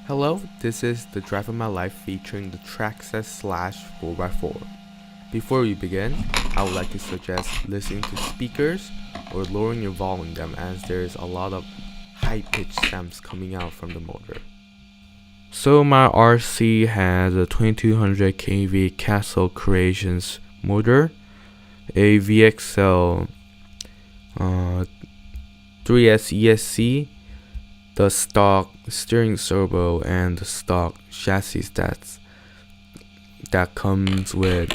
Hello, this is the Drive of My Life featuring the Traxxas slash 4x4. Before we begin, I would like to suggest listening to speakers or lowering your volume down as there is a lot of high-pitched sounds coming out from the motor. So my RC has a 2200 kV Castle Creations motor, a VXL 3S ESC, the stock steering servo, and the stock chassis that comes with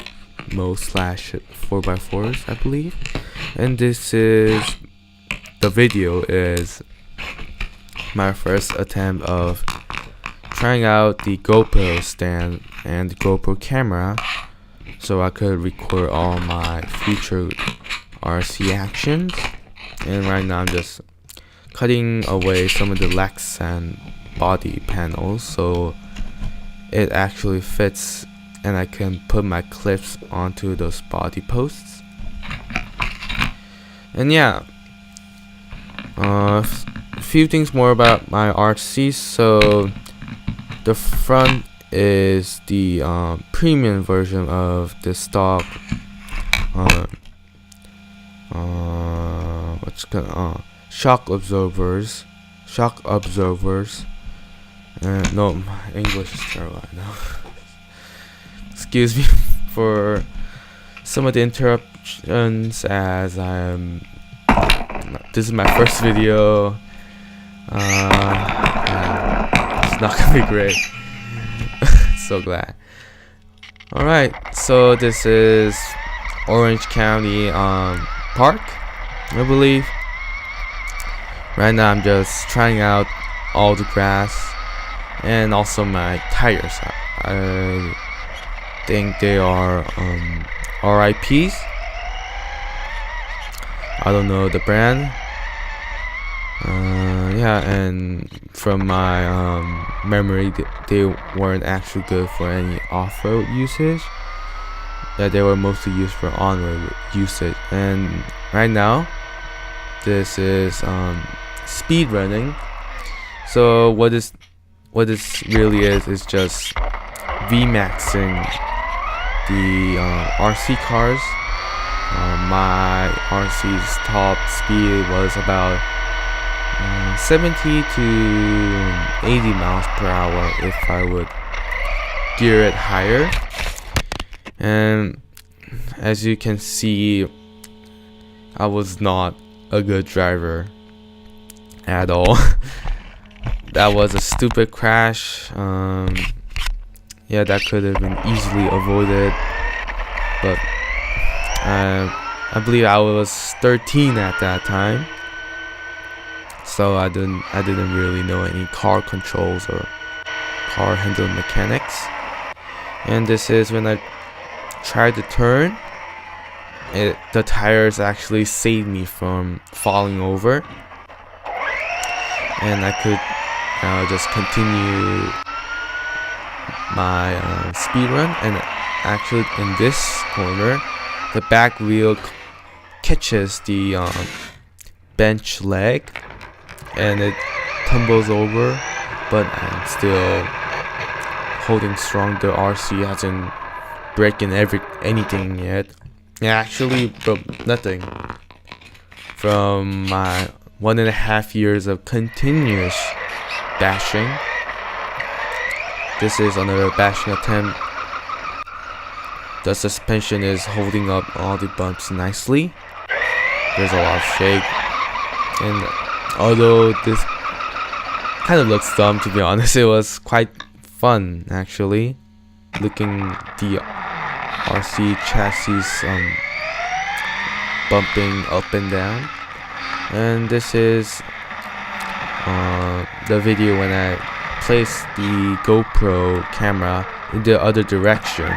most slash 4x4s, I believe. And this is the video is my first attempt of trying out the GoPro stand and the GoPro camera so I could record all my future RC actions. And right now I'm just cutting away some of the legs and body panels so it actually fits and I can put my clips onto those body posts. And yeah, a few things more about my RC. So the front is the premium version of the stock shock absorbers. No, my English is terrible, I know. Excuse me for some of the interruptions as this is my first video. It's not gonna be great. So glad. Alright, so this is Orange County Park, I believe. Right now I'm just trying out all the grass and also my tires. I think they are RIPs. I don't know the brand. Yeah, and from my memory, they weren't actually good for any off-road usage. Yeah, they were mostly used for on-road usage. And right now, this is speed running. So what this really is just VMAXing the RC cars. My RC's top speed was about 70 to 80 miles per hour if I would gear it higher. And as you can see, I was not a good driver at all. That was a stupid crash. Yeah, that could have been easily avoided, but I believe I was 13 at that time, so I didn't really know any car controls or car handle mechanics. And this is when I tried to turn. The tires actually saved me from falling over, and I could just continue my speed run. And actually in this corner, the back wheel catches the bench leg and it tumbles over, but I'm still holding strong. The RC hasn't broken anything yet. It actually broke nothing from my 1.5 years of continuous bashing. This is another bashing attempt. The suspension is holding up all the bumps nicely. There's a lot of shake, and although this kind of looks dumb, to be honest, it was quite fun actually, looking the RC chassis bumping up and down. And this is the video when I placed the GoPro camera in the other direction,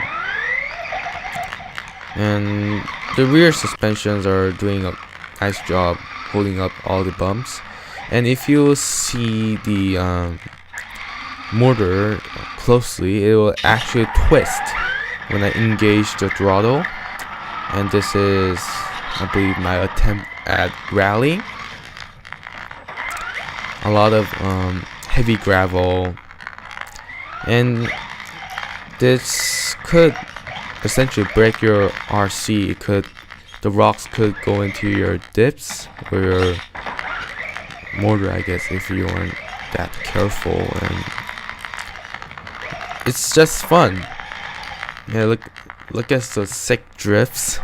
and the rear suspensions are doing a nice job holding up all the bumps. And if you see the motor closely, it will actually twist when I engage the throttle. And this is, I believe, my attempt at rallying. A lot of heavy gravel and this could essentially break your RC. The rocks could go into your dips or your motor, I guess, if you weren't that careful. And it's just fun. Yeah, look at the sick drifts.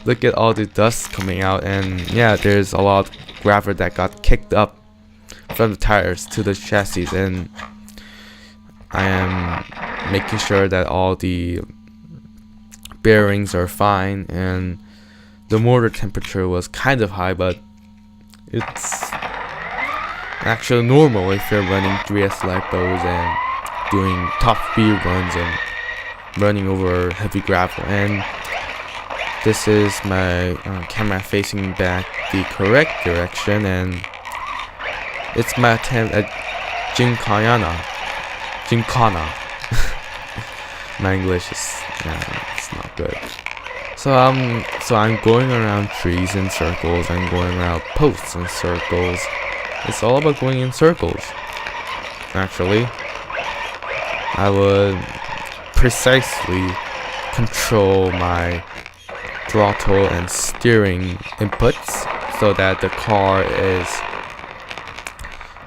Look at all the dust coming out, and yeah, there's a lot of gravel that got kicked up from the tires to the chassis, and I am making sure that all the bearings are fine, and the motor temperature was kind of high, but it's actually normal if you're running 3S Lipos and doing top speed runs and running over heavy gravel. And this is my camera facing back the correct direction, and it's my attempt at Gincana. My English is it's not good. So I'm going around trees in circles. I'm going around posts in circles. It's all about going in circles. Actually, I would precisely control my throttle and steering inputs so that the car is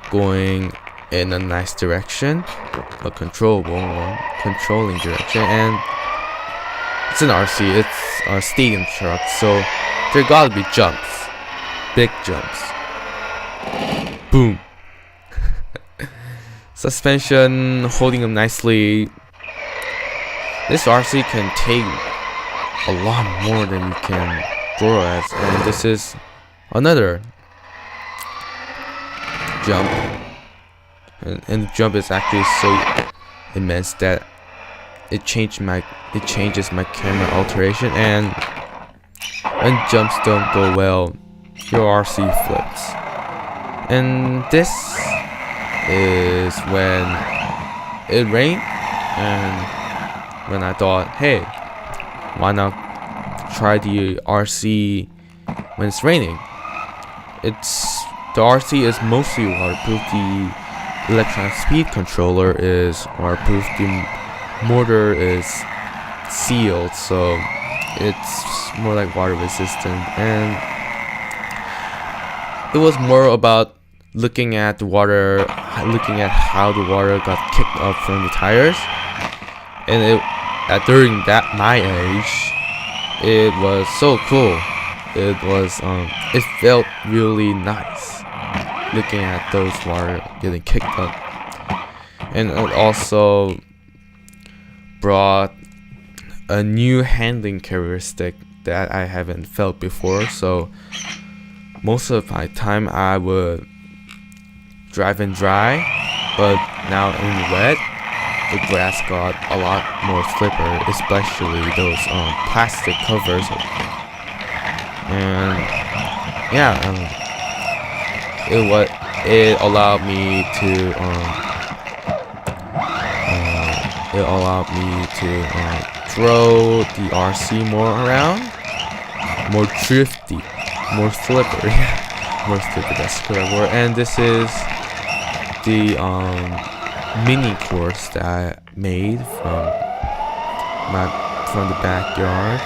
going in a nice direction, a controllable one, controlling direction. And it's an RC, it's a stadium truck, so there gotta be jumps, big jumps. Boom. Suspension holding them nicely. This RC can take a lot more than you can throw at, and this is another jump, and the jump is actually so immense that it changes my camera alteration, and when jumps don't go well, your RC flips. And this is when it rained, and when I thought, hey, why not try the RC when it's raining? The RC is mostly waterproof. The electronic speed controller is waterproof. The motor is sealed, so it's more like water resistant. And it was more about looking at the water, looking at how the water got kicked up from the tires. And during my age, it was so cool. It felt really nice looking at those water getting kicked up, and it also brought a new handling characteristic that I haven't felt before. So most of my time I would drive in dry, but now in wet, the grass got a lot more slippery, especially those plastic covers. And yeah, it allowed me to throw the RC more around, more drifty, more slippery. More slippery, that's the correct word. And this is the mini course that I made from the backyard.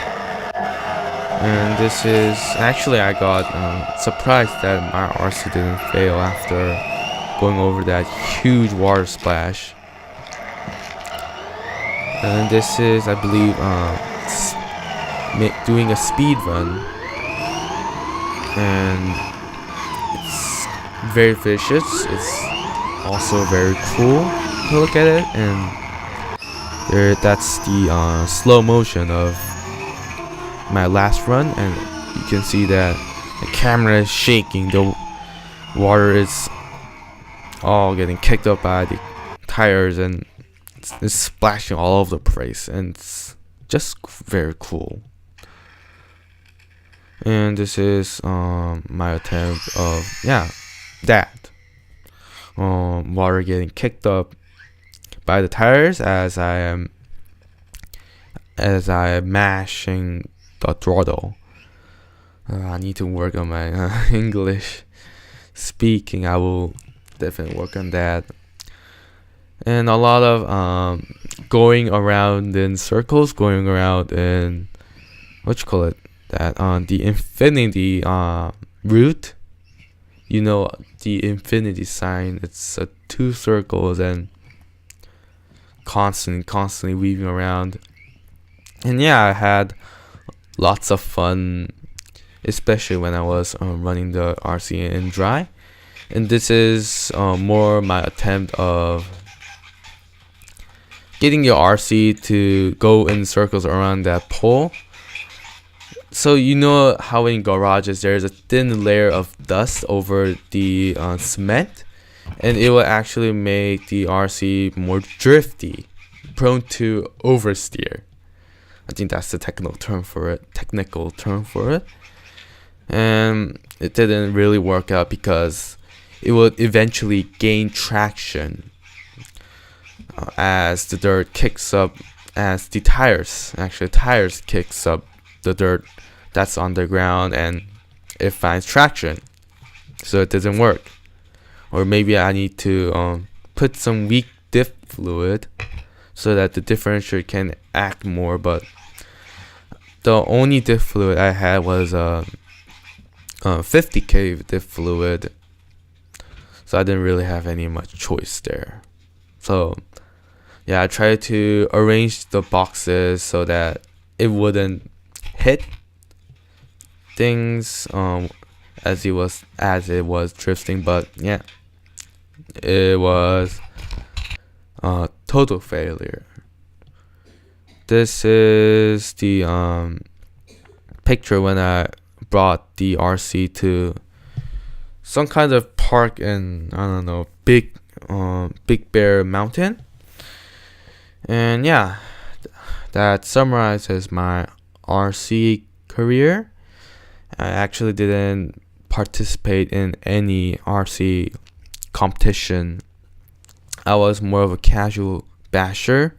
And this is actually, I got surprised that my RC didn't fail after going over that huge water splash. And this is, I believe, doing a speed run, and it's very vicious. It's also very cool to look at it, and that's the slow motion of my last run, and you can see that the camera is shaking. The water is all getting kicked up by the tires, and it's splashing all over the place, and it's just very cool. And this is my attempt of that water getting kicked up by the tires as I am mashing the throttle. I need to work on my English speaking. I will definitely work on that. and a lot of going around in circles, going around in what you call it, that the infinity route. You know, the infinity sign. It's two circles and constantly weaving around. And yeah, I had lots of fun, especially when I was running the RC in dry. And this is more my attempt of getting your RC to go in circles around that pole. So you know how in garages there's a thin layer of dust over the cement, and it will actually make the RC more drifty, prone to oversteer. I think that's the technical term for it. And it didn't really work out because it would eventually gain traction as the dirt kicks up, as the tires kicks up the dirt that's on the ground, and it finds traction, so it doesn't work. Or maybe I need to put some weak diff fluid so that the differential can act more, but the only diff fluid I had was 50K diff fluid, so I didn't really have any much choice there. So yeah, I tried to arrange the boxes so that it wouldn't hit things as it was drifting, but yeah, it was a total failure. This is the picture when I brought the RC to some kind of park in, I don't know, Big Bear Mountain. And yeah, that summarizes my RC career. I actually didn't participate in any RC competition. I was more of a casual basher.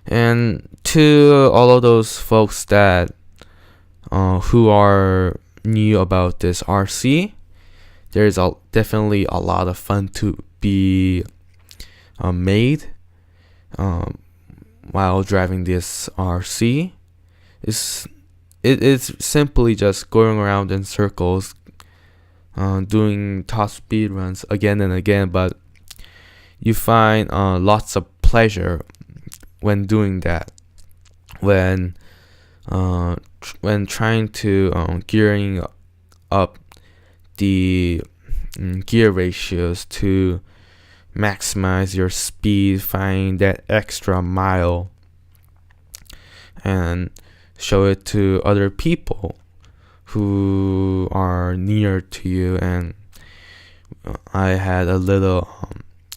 And to all of those folks that who are new about this RC, there's definitely a lot of fun to be made while driving this RC. It is simply just going around in circles, doing top speed runs again and again, but you find lots of pleasure when doing that. When trying to gearing up the gear ratios to maximize your speed, find that extra mile, and show it to other people who are near to you. And I had a little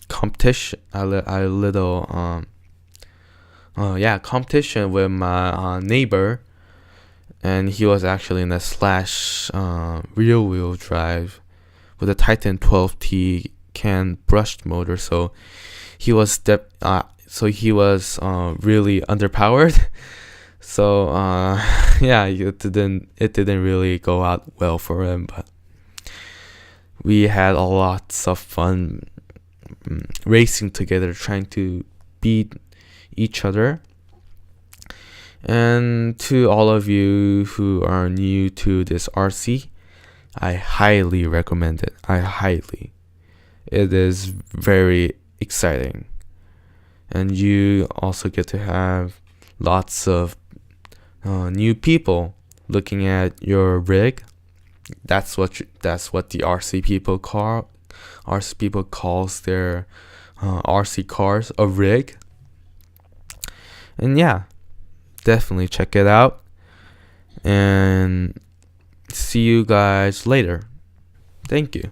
competition, competition with my neighbor, and he was actually in a slash rear wheel drive with a Titan 12T can brushed motor, so he was really underpowered. So yeah, it didn't really go out well for him, but we had a lots of fun racing together, trying to beat each other. And to all of you who are new to this RC, I highly recommend it. It is very exciting, and you also get to have lots of new people looking at your rig. That's what the RC people calls their RC cars a rig. And yeah, definitely check it out, and see you guys later. Thank you.